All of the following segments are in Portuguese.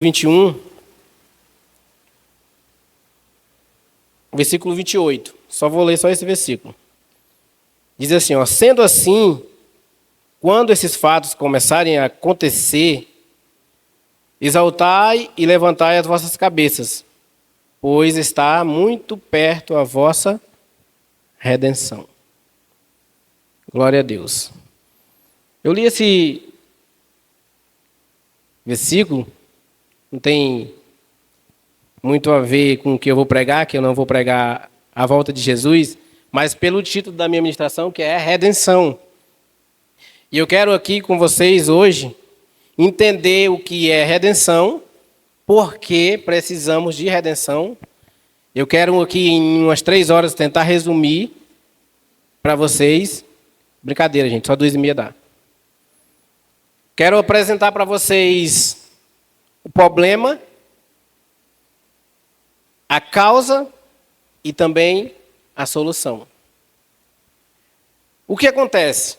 21, versículo 28. Só vou ler só esse versículo. Diz assim, ó, sendo assim, quando esses fatos começarem a acontecer, exaltai e levantai as vossas cabeças, pois está muito perto a vossa redenção. Glória a Deus. Eu li esse versículo, não tem muito a ver com o que eu vou pregar, que eu não vou pregar a volta de Jesus, mas pelo título da minha ministração, que é redenção. E eu quero aqui com vocês hoje entender o que é redenção, por que precisamos de redenção. Eu quero aqui em umas 3 horas tentar resumir para vocês. Brincadeira, gente, só 2h30 dá. Quero apresentar para vocês o problema, a causa e também a solução. O que acontece?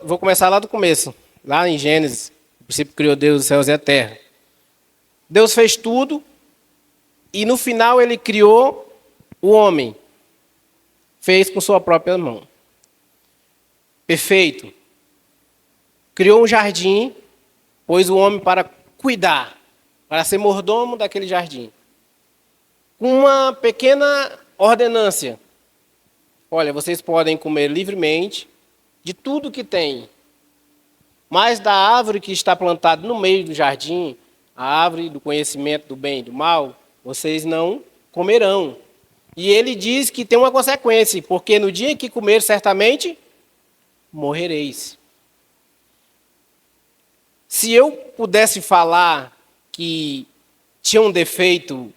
Vou começar lá do começo, lá em Gênesis. No princípio criou Deus os céus e a terra. Deus fez tudo e no final ele criou o homem. Fez com sua própria mão. Perfeito. Criou um jardim, pôs o homem para cuidar, para ser mordomo daquele jardim. Com uma pequena ordenância. Olha, vocês podem comer livremente de tudo que tem, mas da árvore que está plantada no meio do jardim, a árvore do conhecimento do bem e do mal, vocês não comerão. E ele diz que tem uma consequência, porque no dia em que comer, certamente morrereis. Se eu pudesse falar que tinha um defeito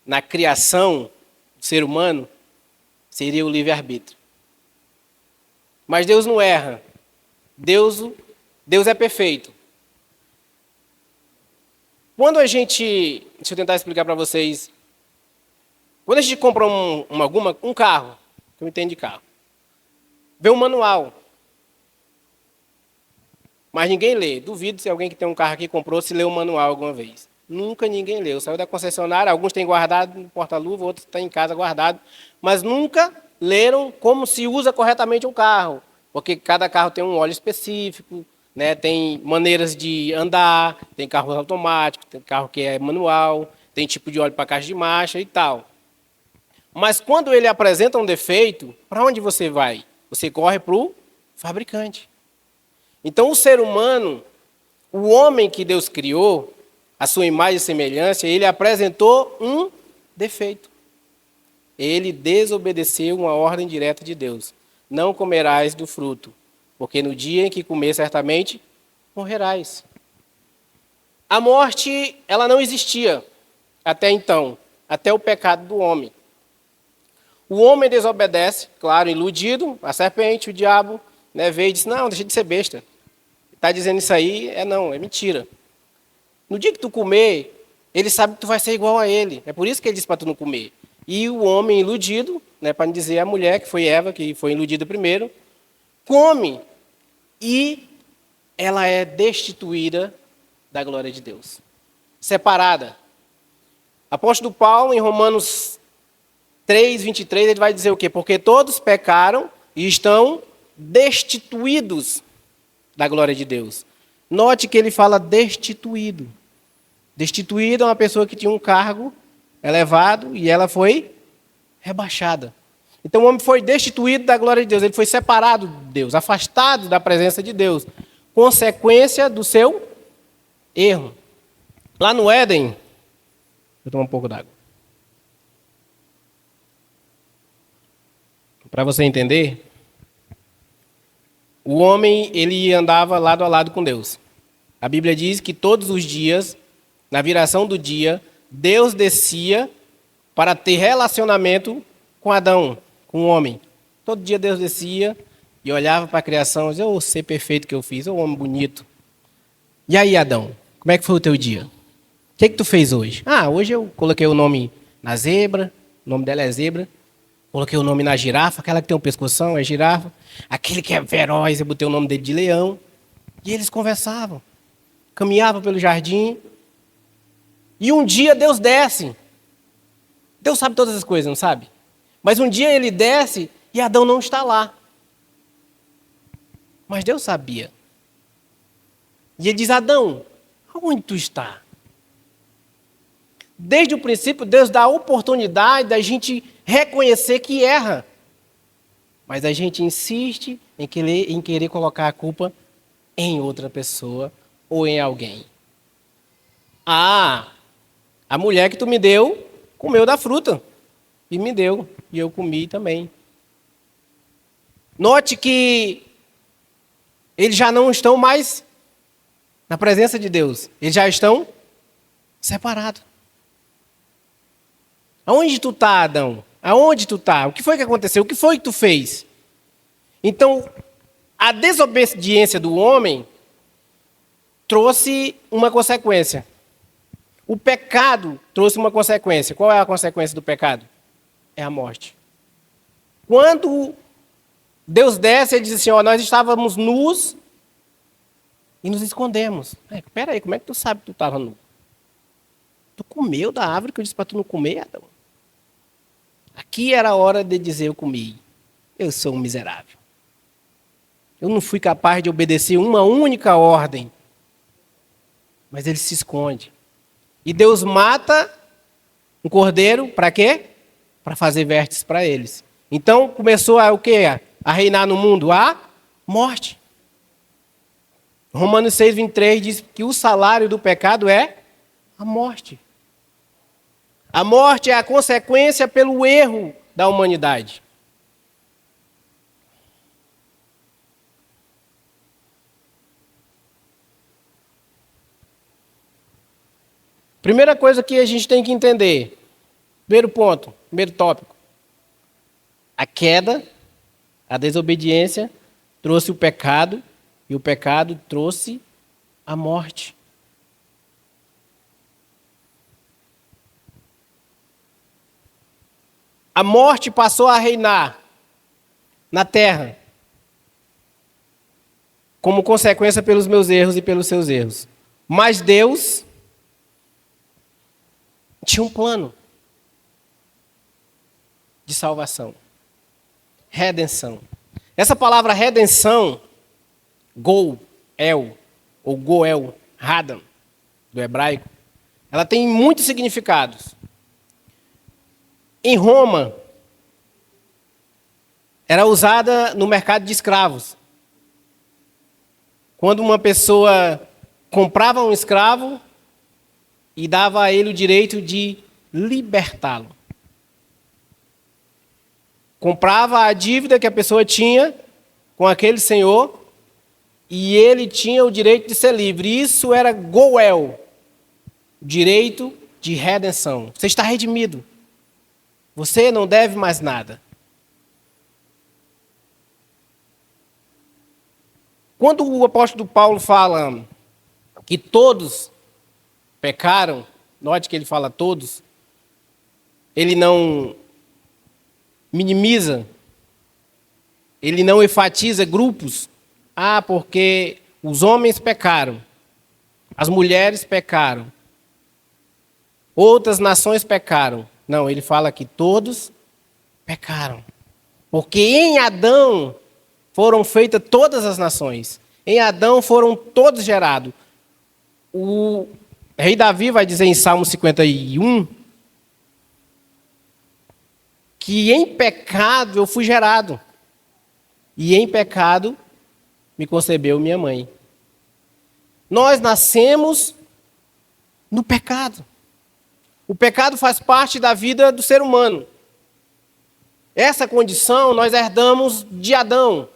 na criação do ser humano, seria o livre-arbítrio. Mas Deus não erra. Deus é perfeito. Quando a gente... Deixa eu tentar explicar para vocês. Quando a gente compra um carro, que eu entendo de carro, vê um manual. Mas ninguém lê. Duvido se alguém que tem um carro aqui comprou se leu o manual alguma vez. Nunca ninguém leu. Saiu da concessionária, alguns têm guardado no porta-luva, outros têm em casa guardado. Mas nunca leram como se usa corretamente um carro. Porque cada carro tem um óleo específico, né? Tem maneiras de andar, tem carro automático, tem carro que é manual, tem tipo de óleo para caixa de marcha e tal. Mas quando ele apresenta um defeito, para onde você vai? Você corre para o fabricante. Então o ser humano, o homem que Deus criou, a sua imagem e semelhança, ele apresentou um defeito. Ele desobedeceu uma ordem direta de Deus. Não comerás do fruto, porque no dia em que comer, certamente morrerás. A morte, ela não existia até então, até o pecado do homem. O homem desobedece, claro, iludido, a serpente, o diabo, né, veio e disse, não, deixa de ser besta. Está dizendo isso aí, é mentira. No dia que tu comer, ele sabe que tu vai ser igual a ele. É por isso que ele disse para tu não comer. E o homem iludido, né, para não dizer a mulher, que foi Eva, que foi iludida primeiro, come e ela é destituída da glória de Deus. Separada. Apóstolo Paulo, em Romanos 3, 23, ele vai dizer o quê? Porque todos pecaram e estão destituídos da glória de Deus. Note que ele fala destituído. Destituído é uma pessoa que tinha um cargo elevado e ela foi rebaixada. Então o homem foi destituído da glória de Deus, ele foi separado de Deus, afastado da presença de Deus, consequência do seu erro. Lá no Éden, vou tomar um pouco d'água. Para você entender, o homem ele andava lado a lado com Deus. A Bíblia diz que todos os dias, na viração do dia, Deus descia para ter relacionamento com Adão, com o homem. Todo dia Deus descia e olhava para a criação e dizia, ô ser perfeito que eu fiz, ô homem bonito. E aí, Adão, como é que foi o teu dia? O que tu fez hoje? Hoje eu coloquei o nome na zebra, o nome dela é zebra. Coloquei o nome na girafa, aquela que tem um pescoção é girafa. Aquele que é feroz, eu botei o nome dele de leão. E eles conversavam. Caminhavam pelo jardim E um dia Deus desce. Deus sabe todas as coisas, não sabe? Mas um dia ele desce e Adão não está lá. Mas Deus sabia. E ele diz: Adão, aonde tu está? Desde o princípio, Deus dá a oportunidade da gente reconhecer que erra. Mas a gente insiste em querer colocar a culpa em outra pessoa ou em alguém. Ah, a mulher que tu me deu comeu da fruta. E me deu. E eu comi também. Note que eles já não estão mais na presença de Deus. Eles já estão separados. Aonde tu está, Adão? Aonde tu está? O que foi que aconteceu? O que foi que tu fez? Então, a desobediência do homem trouxe uma consequência. O pecado trouxe uma consequência. Qual é a consequência do pecado? É a morte. Quando Deus desce, ele diz assim: ó, nós estávamos nus e nos escondemos. Espera aí, como é que tu sabe que tu estava nu? Tu comeu da árvore que eu disse para tu não comer, Adão? Aqui era a hora de dizer: eu comi. Eu sou um miserável. Eu não fui capaz de obedecer uma única ordem. Mas ele se esconde. E Deus mata um cordeiro para quê? Para fazer vértices para eles. Então começou a o quê? A reinar no mundo a morte. Romanos 6:23 diz que o salário do pecado é a morte. A morte é a consequência pelo erro da humanidade. Primeira coisa que a gente tem que entender. Primeiro ponto, primeiro tópico. A queda, a desobediência trouxe o pecado e o pecado trouxe a morte. A morte passou a reinar na terra como consequência pelos meus erros e pelos seus erros. Mas Deus tinha um plano de salvação, redenção. Essa palavra redenção, goel, ou goel, radam, do hebraico, ela tem muitos significados. Em Roma, era usada no mercado de escravos. Quando uma pessoa comprava um escravo e dava a ele o direito de libertá-lo. Comprava a dívida que a pessoa tinha com aquele senhor e ele tinha o direito de ser livre. Isso era goel, direito de redenção. Você está redimido. Você não deve mais nada. Quando o apóstolo Paulo fala que todos pecaram, note que ele fala todos, ele não minimiza, ele não enfatiza grupos. Ah, porque os homens pecaram, as mulheres pecaram, outras nações pecaram. Não, ele fala que todos pecaram. Porque em Adão foram feitas todas as nações. Em Adão foram todos gerados. O rei Davi vai dizer em Salmo 51 que em pecado eu fui gerado. E em pecado me concebeu minha mãe. Nós nascemos no pecado. O pecado faz parte da vida do ser humano. Essa condição nós herdamos de Adão.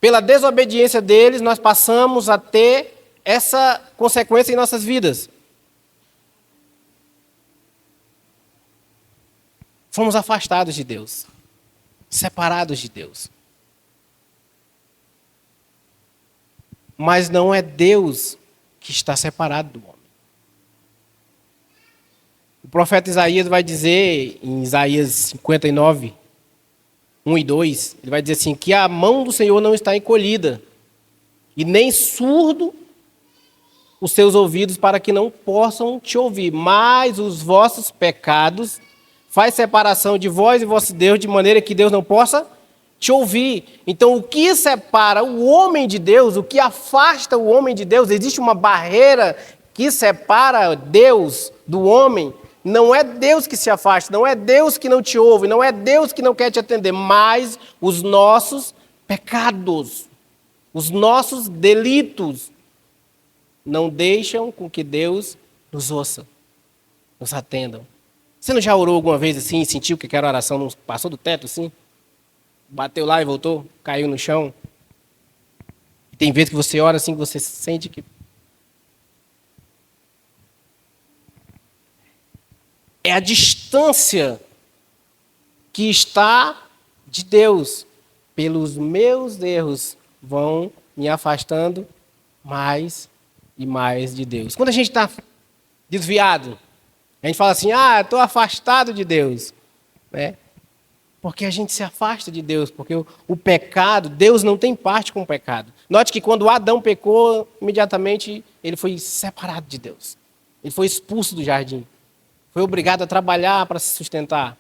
Pela desobediência deles, nós passamos a ter essa consequência em nossas vidas. Fomos afastados de Deus, separados de Deus. Mas não é Deus que está separado do homem. O profeta Isaías vai dizer, em Isaías 59, 1 e 2, ele vai dizer assim, que a mão do Senhor não está encolhida, e nem surdo os seus ouvidos para que não possam te ouvir, mas os vossos pecados faz separação de vós e vosso Deus, de maneira que Deus não possa te ouvir. Então, o que separa o homem de Deus, o que afasta o homem de Deus, existe uma barreira que separa Deus do homem. Não é Deus que se afasta, não é Deus que não te ouve, não é Deus que não quer te atender, mas os nossos pecados, os nossos delitos não deixam com que Deus nos ouça, nos atendam. Você não já orou alguma vez assim e sentiu que aquela oração não passou do teto assim? Bateu lá e voltou, caiu no chão? E tem vezes que você ora assim que você sente que é a distância que está de Deus. Pelos meus erros vão me afastando mais e mais de Deus. Quando a gente está desviado, a gente fala assim, estou afastado de Deus. Né? Porque a gente se afasta de Deus, porque o pecado, Deus não tem parte com o pecado. Note que quando Adão pecou, imediatamente ele foi separado de Deus. Ele foi expulso do jardim. Foi obrigado a trabalhar para se sustentar.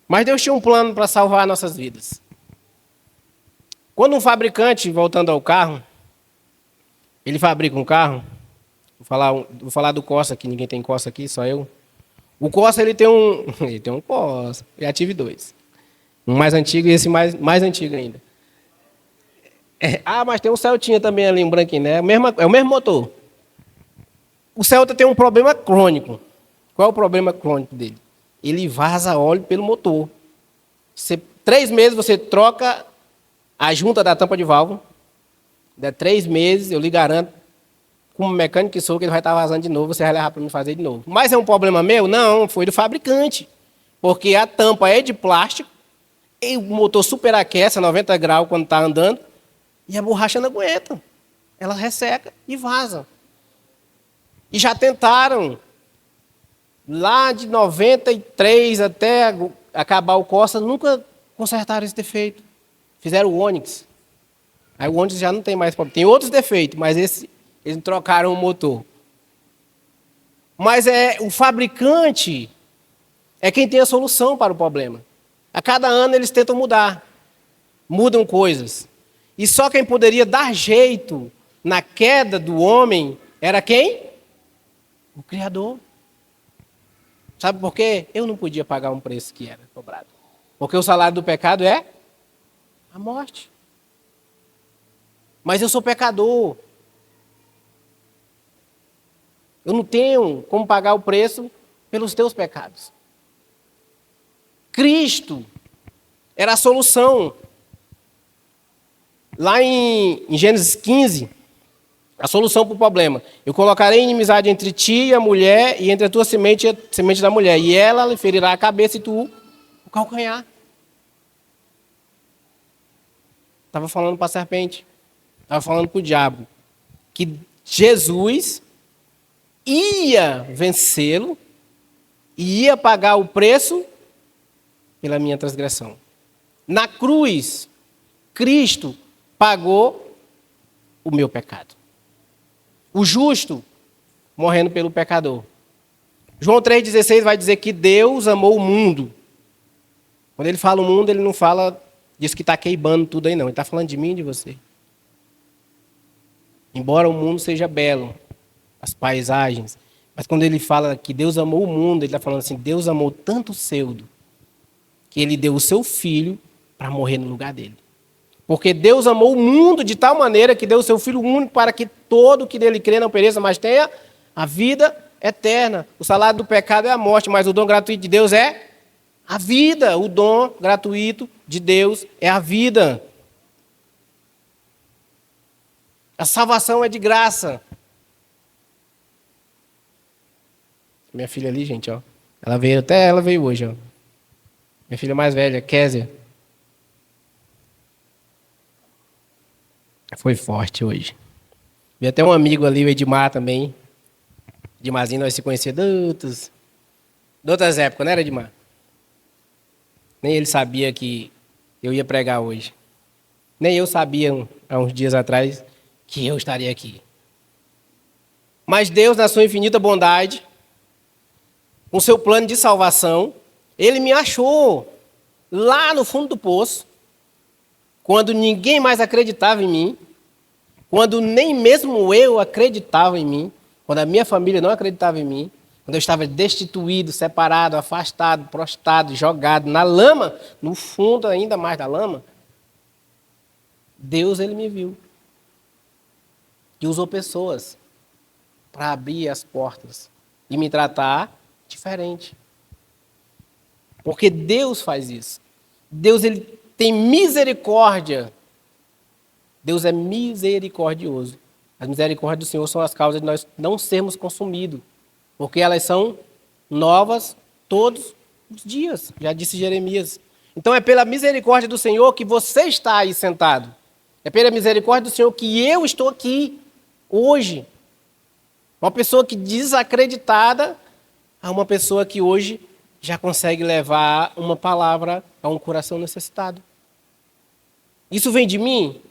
Mas Deus tinha um plano para salvar nossas vidas. Quando um fabricante, voltando ao carro, ele fabrica um carro, vou falar do Corsa, que ninguém tem Corsa aqui, só eu. O Corsa, ele tem um Corsa, eu já tive dois. Um mais antigo e esse mais antigo ainda. Mas tem um Celtinha também ali, um branquinho, né? É o mesmo motor. O Celta tem um problema crônico. Qual é o problema crônico dele? Ele vaza óleo pelo motor. 3 meses você troca a junta da tampa de válvula. De 3 meses, eu lhe garanto, como mecânico que sou, que ele vai estar vazando de novo, você vai levar para me fazer de novo. Mas é um problema meu? Não, foi do fabricante. Porque a tampa é de plástico, e o motor superaquece a 90 graus quando está andando, e a borracha não aguenta. Ela resseca e vaza. E já tentaram, lá de 93 até acabar o Corsa, nunca consertaram esse defeito. Fizeram o Onix. Aí o Onix já não tem mais problema. Tem outros defeitos, mas eles trocaram o motor. Mas o fabricante é quem tem a solução para o problema. A cada ano eles tentam mudam coisas. E só quem poderia dar jeito na queda do homem era quem? O Criador. Sabe por quê? Eu não podia pagar um preço que era cobrado. Porque o salário do pecado é a morte. Mas eu sou pecador. Eu não tenho como pagar o preço pelos teus pecados. Cristo era a solução. Lá em Gênesis 15, a solução para o problema. Eu colocarei inimizade entre ti e a mulher, e entre a tua semente e a semente da mulher. E ela lhe ferirá a cabeça e tu o calcanhar. Estava falando para a serpente. Estava falando para o diabo. Que Jesus ia vencê-lo e ia pagar o preço pela minha transgressão. Na cruz, Cristo pagou o meu pecado. O justo morrendo pelo pecador. João 3,16 vai dizer que Deus amou o mundo. Quando ele fala o mundo, ele não fala disso que está queimando tudo aí, não. Ele está falando de mim e de você. Embora o mundo seja belo, as paisagens, mas quando ele fala que Deus amou o mundo, ele está falando assim, Deus amou tanto o pseudo, que ele deu o seu filho para morrer no lugar dele. Porque Deus amou o mundo de tal maneira que deu o seu Filho único para que todo que nele crê não pereça, mas tenha a vida eterna. O salário do pecado é a morte, mas o dom gratuito de Deus é a vida. O dom gratuito de Deus é a vida. A salvação é de graça. Minha filha ali, gente, ó. Ela veio hoje, ó. Minha filha mais velha, Kézia. Foi forte hoje. Vi até um amigo ali, o Edmar também. Edmarzinho, nós se conhecemos de outras épocas, não era, Edmar? Nem ele sabia que eu ia pregar hoje. Nem eu sabia, há uns dias atrás, que eu estaria aqui. Mas Deus, na sua infinita bondade, com seu plano de salvação, Ele me achou lá no fundo do poço, quando ninguém mais acreditava em mim, quando nem mesmo eu acreditava em mim, quando a minha família não acreditava em mim, quando eu estava destituído, separado, afastado, prostrado, jogado na lama, no fundo ainda mais da lama, Deus, Ele me viu. E usou pessoas para abrir as portas e me tratar diferente. Porque Deus faz isso. Deus, Ele tem misericórdia. Deus é misericordioso. As misericórdias do Senhor são as causas de nós não sermos consumidos. Porque elas são novas todos os dias. Já disse Jeremias. Então é pela misericórdia do Senhor que você está aí sentado. É pela misericórdia do Senhor que eu estou aqui hoje. Uma pessoa que desacreditada a uma pessoa que hoje já consegue levar uma palavra a um coração necessitado. Isso vem de mim?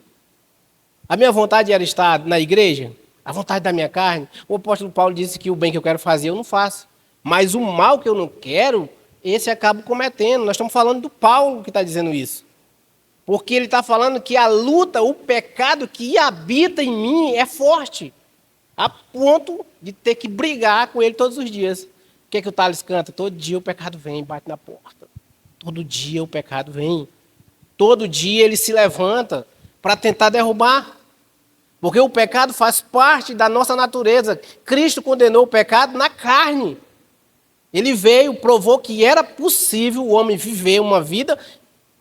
A minha vontade era estar na igreja? A vontade da minha carne? O apóstolo Paulo disse que o bem que eu quero fazer eu não faço. Mas o mal que eu não quero, esse acabo cometendo. Nós estamos falando do Paulo que está dizendo isso. Porque ele está falando que a luta, o pecado que habita em mim é forte. A ponto de ter que brigar com ele todos os dias. O que é que o Thales canta? Todo dia o pecado vem, bate na porta. Todo dia o pecado vem. Todo dia ele se levanta para tentar derrubar. Porque o pecado faz parte da nossa natureza. Cristo condenou o pecado na carne. Ele veio, provou que era possível o homem viver uma vida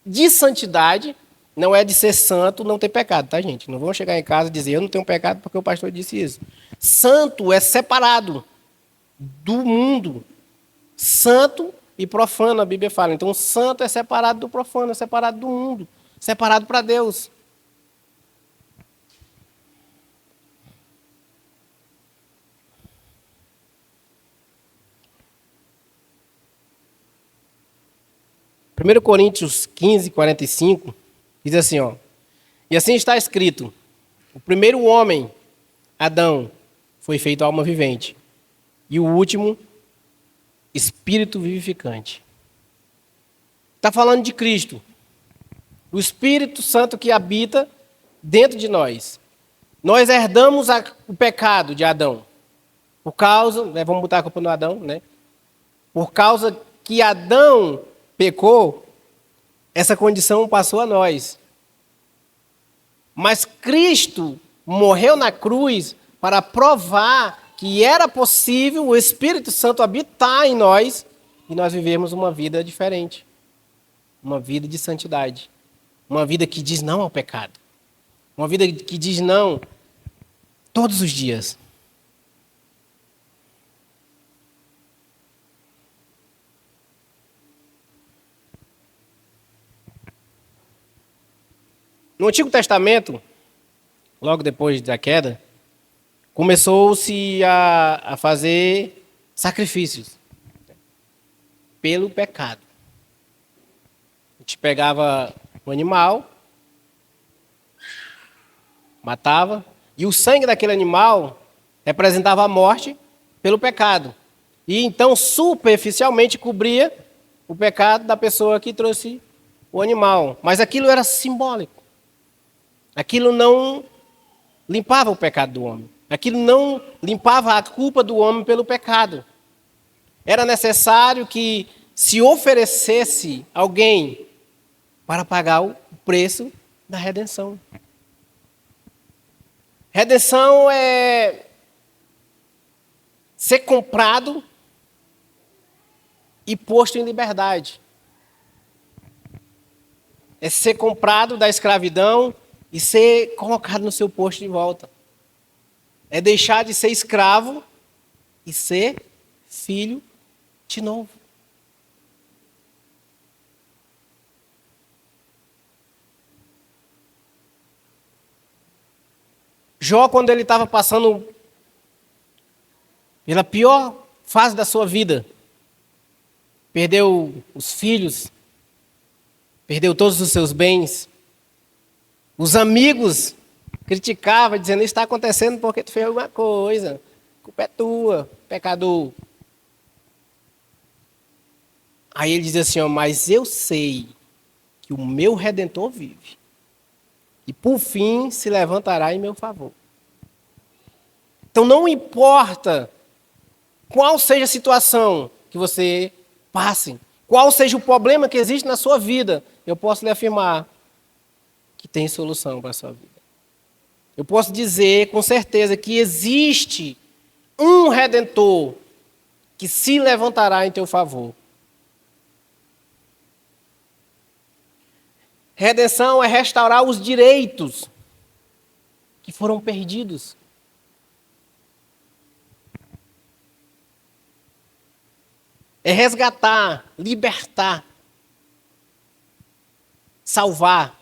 de santidade. Não é de ser santo, não ter pecado, tá, gente? Não vão chegar em casa e dizer, eu não tenho pecado porque o pastor disse isso. Santo é separado do mundo. Santo e profano, a Bíblia fala. Então, santo é separado do profano, é separado do mundo, separado para Deus. Primeiro Coríntios 15, 45, diz assim, ó. E assim está escrito, o primeiro homem, Adão, foi feito alma vivente. E o último, espírito vivificante. Está falando de Cristo. O Espírito Santo que habita dentro de nós. Nós herdamos o pecado de Adão. Por causa, vamos botar a culpa no Adão, né? Por causa que Adão pecou, essa condição passou a nós. Mas Cristo morreu na cruz para provar que era possível o Espírito Santo habitar em nós e nós vivermos uma vida diferente. Uma vida de santidade. Uma vida que diz não ao pecado. Uma vida que diz não todos os dias. No Antigo Testamento, logo depois da queda, começou-se a fazer sacrifícios pelo pecado. A gente pegava um animal, matava, e o sangue daquele animal representava a morte pelo pecado. E então, superficialmente, cobria o pecado da pessoa que trouxe o animal. Mas aquilo era simbólico. Aquilo não limpava o pecado do homem. Aquilo não limpava a culpa do homem pelo pecado. Era necessário que se oferecesse alguém para pagar o preço da redenção. Redenção é ser comprado e posto em liberdade. É ser comprado da escravidão e ser colocado no seu posto de volta. É deixar de ser escravo e ser filho de novo. Jó, quando ele estava passando pela pior fase da sua vida, perdeu os filhos, perdeu todos os seus bens, Os amigos criticavam, dizendo, isso está acontecendo porque tu fez alguma coisa. A culpa é tua, pecador. Aí ele diz assim, ó, mas eu sei que o meu Redentor vive. E por fim se levantará em meu favor. Então não importa qual seja a situação que você passe, qual seja o problema que existe na sua vida, eu posso lhe afirmar que tem solução para a sua vida. Eu posso dizer com certeza que existe um Redentor que se levantará em teu favor. Redenção é restaurar os direitos que foram perdidos. É resgatar, libertar, salvar,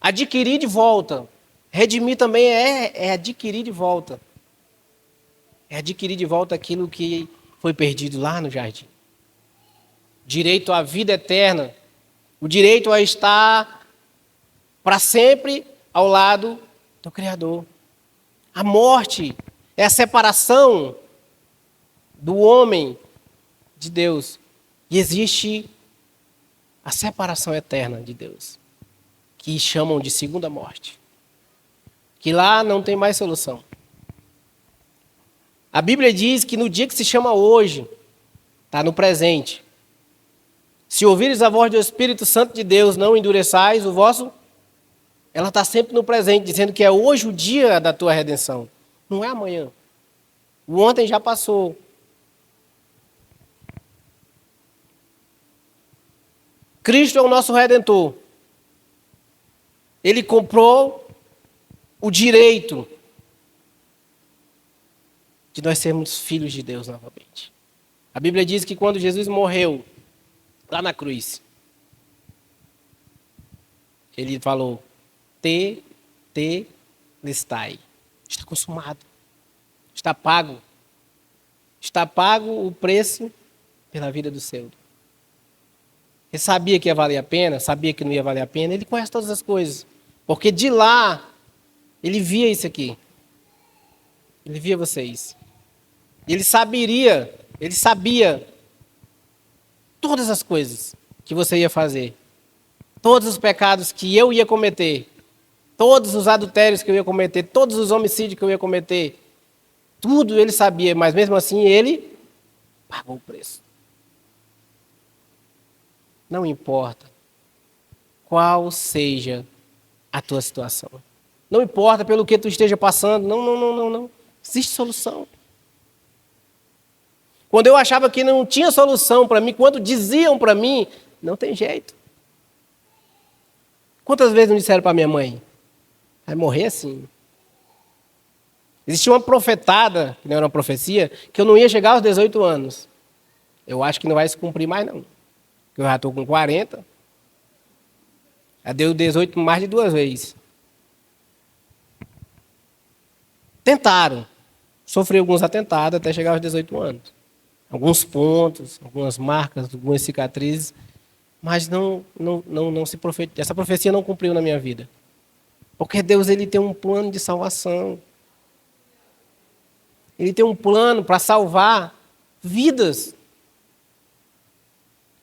adquirir de volta. Redimir também é adquirir de volta. É adquirir de volta aquilo que foi perdido lá no jardim. Direito à vida eterna, o direito a estar para sempre ao lado do Criador. A morte é a separação do homem de Deus. E existe a separação eterna de Deus, que chamam de segunda morte. Que lá não tem mais solução. A Bíblia diz que no dia que se chama hoje, está no presente. Se ouvires a voz do Espírito Santo de Deus, não endureçais o vosso... Ela está sempre no presente, dizendo que é hoje o dia da tua redenção. Não é amanhã. O ontem já passou. Cristo é o nosso Redentor. Ele comprou o direito de nós sermos filhos de Deus novamente. A Bíblia diz que quando Jesus morreu lá na cruz, ele falou, Tetelestai. Está consumado. Está pago. Está pago o preço pela vida do seu. Ele sabia que ia valer a pena, sabia que não ia valer a pena. Ele conhece todas as coisas. Porque de lá, ele via isso aqui. Ele via vocês. Ele sabia todas as coisas que você ia fazer. Todos os pecados que eu ia cometer. Todos os adultérios que eu ia cometer. Todos os homicídios que eu ia cometer. Tudo ele sabia, mas mesmo assim ele pagou o preço. Não importa qual seja a tua situação. Não importa pelo que tu esteja passando. Não. Existe solução. Quando eu achava que não tinha solução para mim, quando diziam para mim, não tem jeito. Quantas vezes não disseram para minha mãe? Vai morrer assim. Existia uma profetada, que não era uma profecia, que eu não ia chegar aos 18 anos. Eu acho que não vai se cumprir mais não. Eu já estou com 40. Já deu 18 mais de 2 vezes. Tentaram. Sofri alguns atentados até chegar aos 18 anos. Alguns pontos, algumas marcas, algumas cicatrizes. Mas não se profetizou. Essa profecia não cumpriu na minha vida. Porque Deus ele tem um plano de salvação. Ele tem um plano para salvar vidas.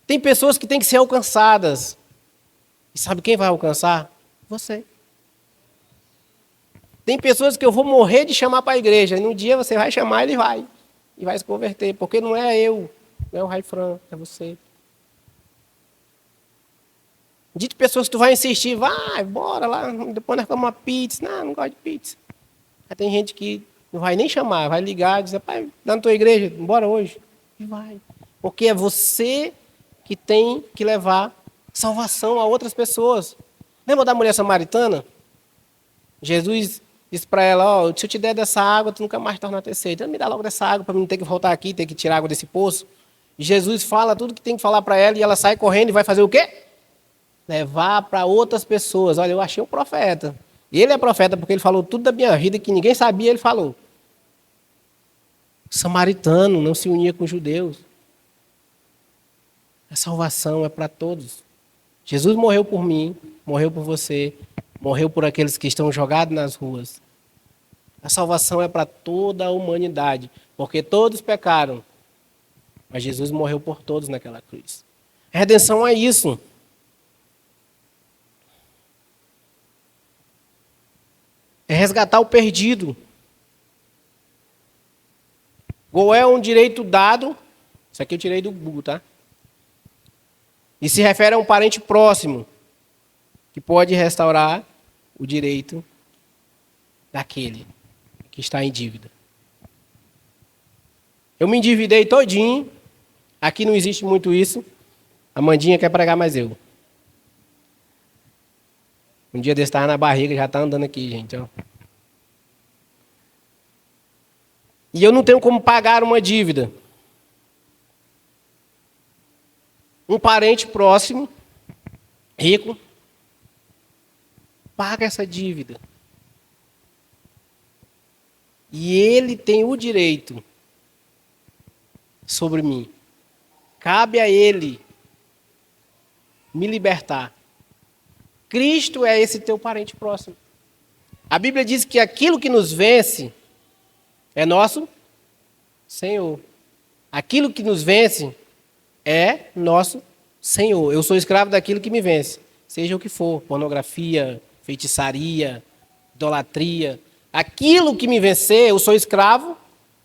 Tem pessoas que têm que ser alcançadas. E sabe quem vai alcançar? Você. Tem pessoas que eu vou morrer de chamar para a igreja. E num dia você vai chamar, ele vai. E vai se converter. Porque não é eu, não é o Raifran, é você. De pessoas que tu vai insistir, vai, bora lá, depois nós comemos uma pizza. Não gosto de pizza. Aí tem gente que não vai nem chamar, vai ligar, dizer, pai, lá na tua igreja, bora hoje. E vai. Porque é você que tem que levar salvação a outras pessoas. Lembra da mulher samaritana? Jesus disse para ela, ó, se eu te der dessa água, tu nunca mais torna a ter sede. Então me dá logo dessa água para mim não ter que voltar aqui, ter que tirar água desse poço. E Jesus fala tudo que tem que falar para ela e ela sai correndo e vai fazer o quê? Levar para outras pessoas. Olha, eu achei um profeta. Ele é profeta porque ele falou tudo da minha vida que ninguém sabia, ele falou. O samaritano não se unia com os judeus. A salvação é para todos. Jesus morreu por mim, morreu por você, morreu por aqueles que estão jogados nas ruas. A salvação é para toda a humanidade, porque todos pecaram, mas Jesus morreu por todos naquela cruz. A redenção é isso. É resgatar o perdido. Ou é um direito dado, isso aqui eu tirei do Google, tá? E se refere a um parente próximo, que pode restaurar o direito daquele que está em dívida. Eu me endividei todinho, aqui não existe muito isso, a Mandinha quer pregar mais eu. Um dia desse estava na barriga, já está andando aqui, gente. Ó. E eu não tenho como pagar uma dívida. Um parente próximo, rico, paga essa dívida. E ele tem o direito sobre mim. Cabe a ele me libertar. Cristo é esse teu parente próximo. A Bíblia diz que aquilo que nos vence é nosso Senhor. Aquilo que nos vence é nosso Senhor. Eu sou escravo daquilo que me vence. Seja o que for, pornografia, feitiçaria, idolatria. Aquilo que me vencer, eu sou escravo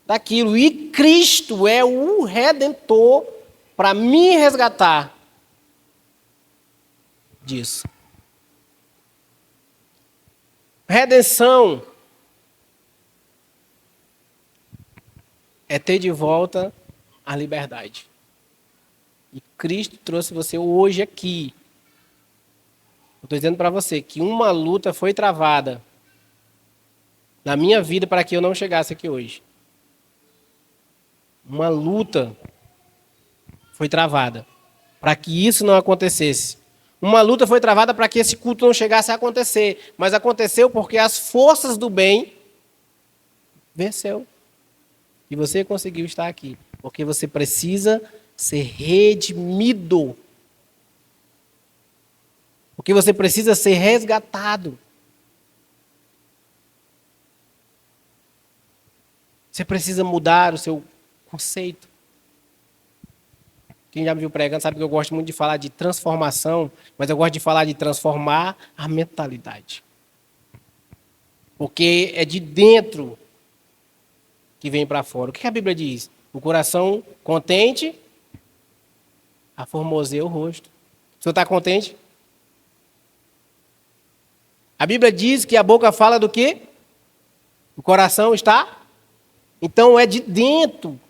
daquilo. E Cristo é o Redentor para me resgatar disso. Redenção é ter de volta a liberdade. E Cristo trouxe você hoje aqui. Eu estou dizendo para você que uma luta foi travada na minha vida para que eu não chegasse aqui hoje. Uma luta foi travada para que isso não acontecesse. Uma luta foi travada para que esse culto não chegasse a acontecer. Mas aconteceu porque as forças do bem venceu. E você conseguiu estar aqui. Porque você precisa ser redimido. Porque você precisa ser resgatado. Você precisa mudar o seu conceito. Quem já me viu pregando sabe que eu gosto muito de falar de transformação, mas eu gosto de falar de transformar a mentalidade. Porque é de dentro que vem para fora. O que a Bíblia diz? O coração contente aformoseia o rosto. O senhor está contente? A Bíblia diz que a boca fala do quê? O coração está? Então é de dentro.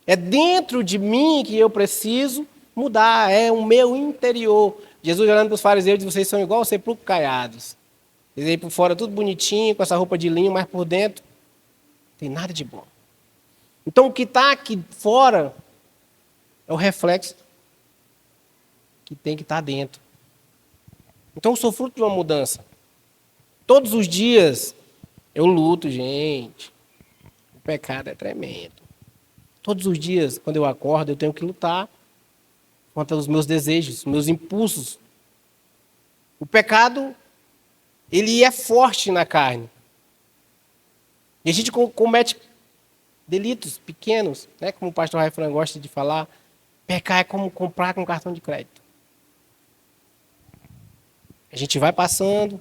É dentro de mim que eu preciso mudar. É o meu interior. Jesus olhando para os fariseus diz: vocês são igual sepulcros caiados. Eles aí por fora tudo bonitinho, com essa roupa de linho, mas por dentro não tem nada de bom. Então o que está aqui fora é o reflexo que tem que estar dentro. Então eu sou fruto de uma mudança. Todos os dias eu luto, gente. O pecado é tremendo. Todos os dias, quando eu acordo, eu tenho que lutar contra os meus desejos, meus impulsos. O pecado, ele é forte na carne. E a gente comete delitos pequenos, né? Como o pastor Raifran gosta de falar. Pecar é como comprar com cartão de crédito. A gente vai passando,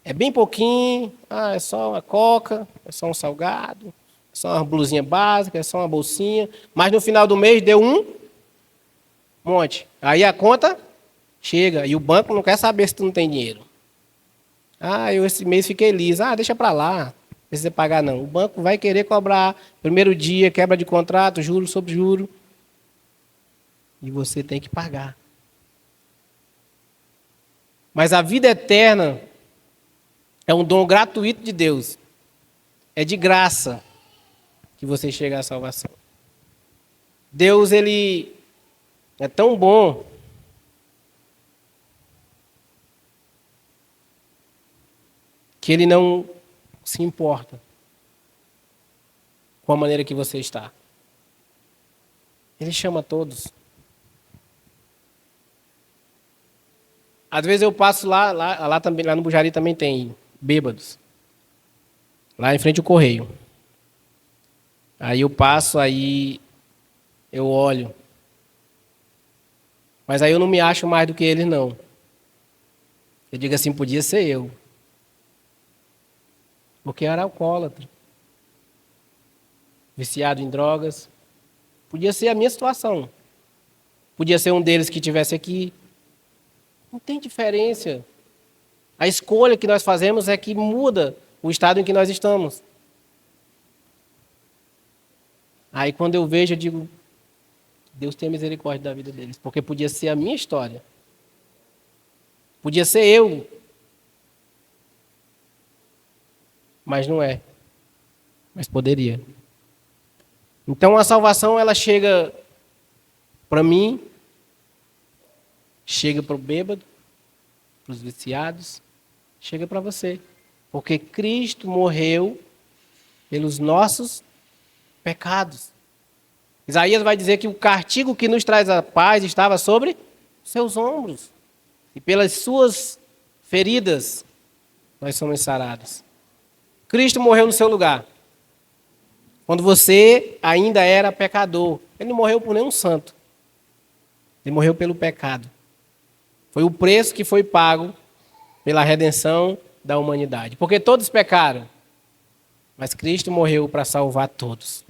é bem pouquinho, é só uma coca, é só um salgado, é só uma blusinha básica, é só uma bolsinha, mas no final do mês deu um monte. Aí a conta chega e o banco não quer saber se tu não tem dinheiro. Eu esse mês fiquei liso. Deixa para lá, não precisa pagar não. O banco vai querer cobrar primeiro dia, quebra de contrato, juro sobre juro. E você tem que pagar. Mas a vida eterna é um dom gratuito de Deus. É de graça que você chega à salvação. Deus, ele é tão bom que ele não se importa com a maneira que você está. Ele chama todos. Às vezes eu passo lá também, lá no Bujari também tem bêbados. Lá em frente ao correio. Aí eu passo, aí eu olho. Mas aí eu não me acho mais do que eles, não. Eu digo assim, podia ser eu. Porque eu era alcoólatra. Viciado em drogas. Podia ser a minha situação. Podia ser um deles que estivesse aqui. Não tem diferença. A escolha que nós fazemos é que muda o estado em que nós estamos. Aí quando eu vejo, eu digo, Deus tenha misericórdia da vida deles. Porque podia ser a minha história. Podia ser eu. Mas não é. Mas poderia. Então a salvação, ela chega para mim, chega para o bêbado, para os viciados, chega para você. Porque Cristo morreu pelos nossos pecados. Isaías vai dizer que o castigo que nos traz a paz estava sobre seus ombros. E pelas suas feridas nós somos sarados. Cristo morreu no seu lugar. Quando você ainda era pecador. Ele não morreu por nenhum santo. Ele morreu pelo pecado. Foi o preço que foi pago pela redenção da humanidade. Porque todos pecaram. Mas Cristo morreu para salvar todos.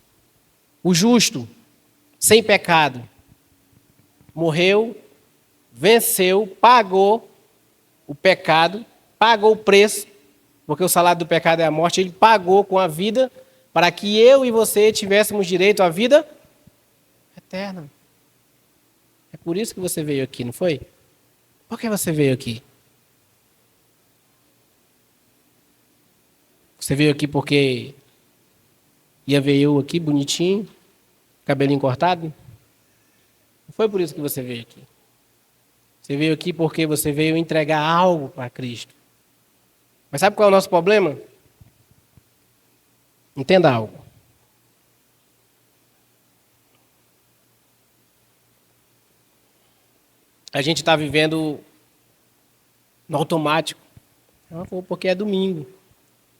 O justo, sem pecado, morreu, venceu, pagou o pecado, pagou o preço, porque o salário do pecado é a morte, ele pagou com a vida para que eu e você tivéssemos direito à vida eterna. É por isso que você veio aqui, não foi? Por que você veio aqui? Você veio aqui porque ia ver eu aqui, bonitinho, cabelinho cortado? Não foi por isso que você veio aqui. Você veio aqui porque você veio entregar algo para Cristo. Mas sabe qual é o nosso problema? Entenda algo. A gente está vivendo no automático. Eu vou porque é domingo.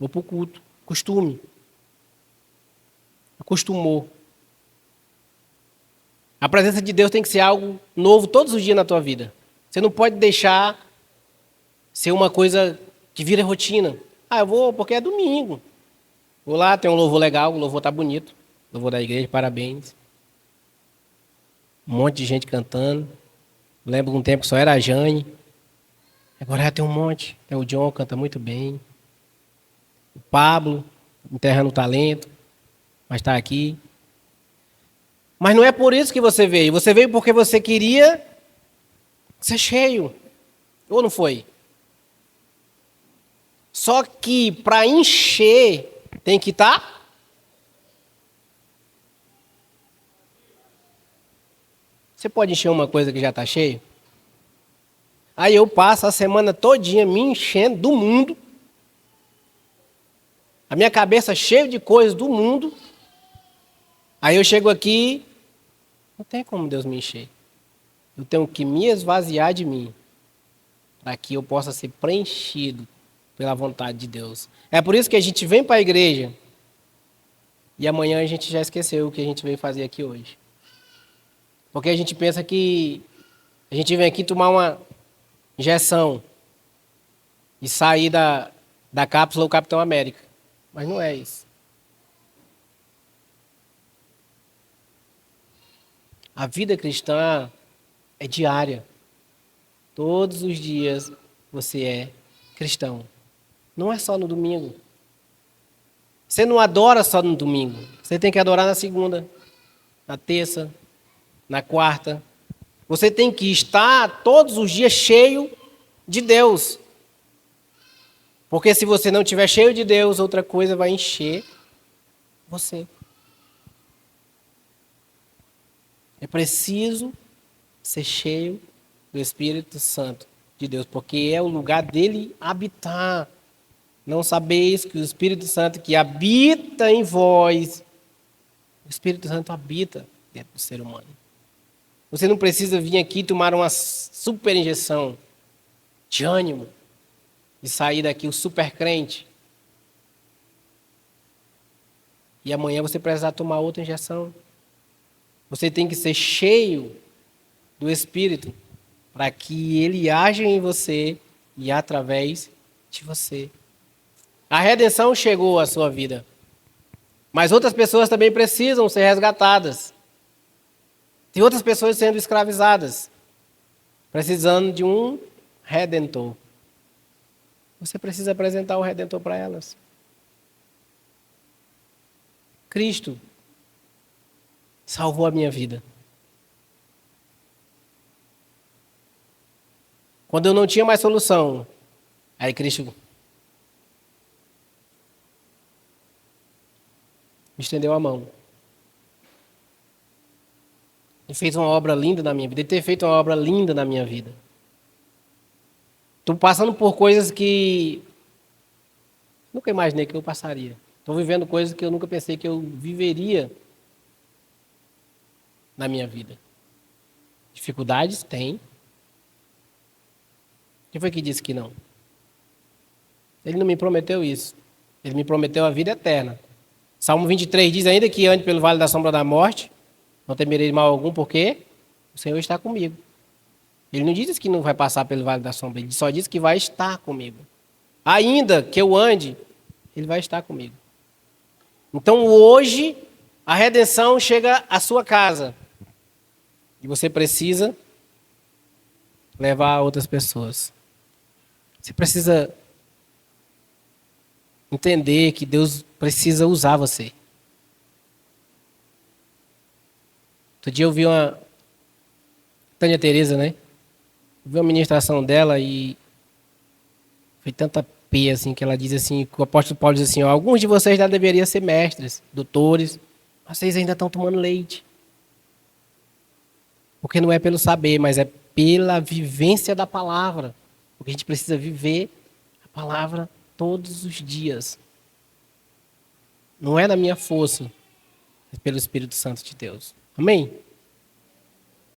Vou para o culto. Costume. Acostumou. A presença de Deus tem que ser algo novo todos os dias na tua vida. Você não pode deixar ser uma coisa que vira rotina. Ah, eu vou porque é domingo. Vou lá, tem um louvor legal, o louvor tá bonito. Louvor da igreja, parabéns. Um monte de gente cantando. Lembro de um tempo que só era a Jane. Agora já tem um monte. Tem o John, canta muito bem. O Pablo, enterrando o talento, mas está aqui. Mas não é por isso que você veio. Você veio porque você queria ser cheio. Ou não foi? Só que para encher tem que estar. Você pode encher uma coisa que já está cheia? Aí eu passo a semana todinha me enchendo do mundo. A minha cabeça cheia de coisas do mundo. Aí eu chego aqui, não tem como Deus me encher. Eu tenho que me esvaziar de mim, para que eu possa ser preenchido pela vontade de Deus. É por isso que a gente vem para a igreja e amanhã a gente já esqueceu o que a gente veio fazer aqui hoje. Porque a gente pensa que a gente vem aqui tomar uma injeção e sair da cápsula do Capitão América. Mas não é isso. A vida cristã é diária. Todos os dias você é cristão. Não é só no domingo. Você não adora só no domingo. Você tem que adorar na segunda, na terça, na quarta. Você tem que estar todos os dias cheio de Deus. Porque se você não estiver cheio de Deus, outra coisa vai encher você. É preciso ser cheio do Espírito Santo de Deus, porque é o lugar dele habitar. Não sabeis que o Espírito Santo que habita em vós, o Espírito Santo habita dentro do ser humano. Você não precisa vir aqui tomar uma super injeção. de ânimo, de sair daqui o super crente. E amanhã você precisar tomar outra injeção. Você tem que ser cheio do Espírito para que ele haja em você e através de você. A redenção chegou à sua vida. Mas outras pessoas também precisam ser resgatadas. Tem outras pessoas sendo escravizadas, precisando de um redentor. Você precisa apresentar o redentor para elas. Cristo salvou a minha vida. Quando eu não tinha mais solução, aí Cristo me estendeu a mão. Ele fez uma obra linda na minha vida. Ele tem feito uma obra linda na minha vida. Estou passando por coisas que nunca imaginei que eu passaria. Estou vivendo coisas que eu nunca pensei que eu viveria na minha vida. Dificuldades? Tem. Quem foi que disse que não? Ele não me prometeu isso. Ele me prometeu a vida eterna. Salmo 23 diz ainda que ande pelo vale da sombra da morte, não temerei mal algum, porque o Senhor está comigo. Ele não diz que não vai passar pelo vale da sombra, ele só diz que vai estar comigo. Ainda que eu ande, ele vai estar comigo. Então hoje, a redenção chega à sua casa. E você precisa levar a outras pessoas. Você precisa entender que Deus precisa usar você. Outro dia eu vi uma Tânia Teresa, né? Eu vi uma ministração dela e foi tanta pia assim que ela diz assim, que o apóstolo Paulo diz assim, ó, alguns de vocês já deveriam ser mestres, doutores, mas vocês ainda estão tomando leite. Porque não é pelo saber, mas é pela vivência da palavra. Porque a gente precisa viver a palavra todos os dias. Não é na minha força, é pelo Espírito Santo de Deus. Amém?